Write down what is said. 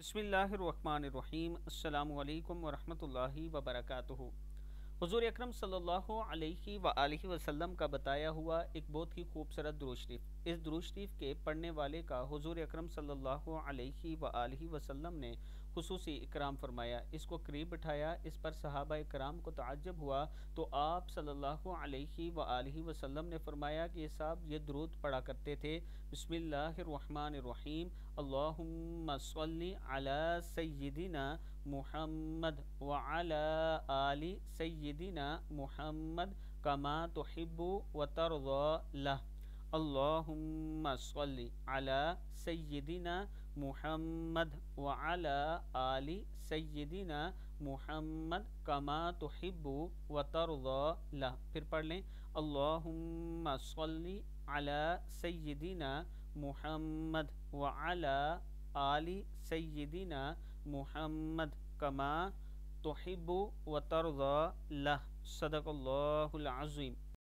बिस्मिल्लाहिर्रहमानिर्रहीम। अस्सलामु अलैकुम वरहमतुल्लाहि वबरकातुहू। हुज़ूर अकरम सल्लल्लाहु अलैहि वआलिहि वसल्लम का बताया हुआ एक बहुत ही खूबसूरत दुरूद शरीफ। इस दुरूद शरीफ के पढ़ने वाले का हुज़ूर अकरम सल्लल्लाहु अलैहि वआलिहि वसल्लम ने खुसूसी इकराम फरमाया, इसको करीब बिठाया। इस पर सहाबा इकराम को ताज्जुब हुआ तो आप सल्लल्लाहु अलैहि वआलिहि वसल्लम ने फरमाया कि साहब ये दुरूद पढ़ा करते थे, बिस्मिल्लाहिर्रहमानिर्रहीम, अल्लाहुम्मा सल्ली अला सय्यिदिना मुहम्मद व अला आलि सय्यिदिना मुहम्मद कमा तुहिब्बु व तर्ज़ा लह। अल्लाहुम्मा सल्ली अला सय्यिदिना मुहम्मद व अला आलि सय्यिदिना मुहम्मद कमा तुहिब्बु व तर्ज़ा लह। फिर पढ़ लें, अल्लाहुम्मा सल्ली अला सय्यिदिना मुहम्मद व अला आलि सय्यिदिना मुहम्मद कमा तुहिब्बु व तर्ज़ा लह। सदक़ल्लाहुल अज़ीम।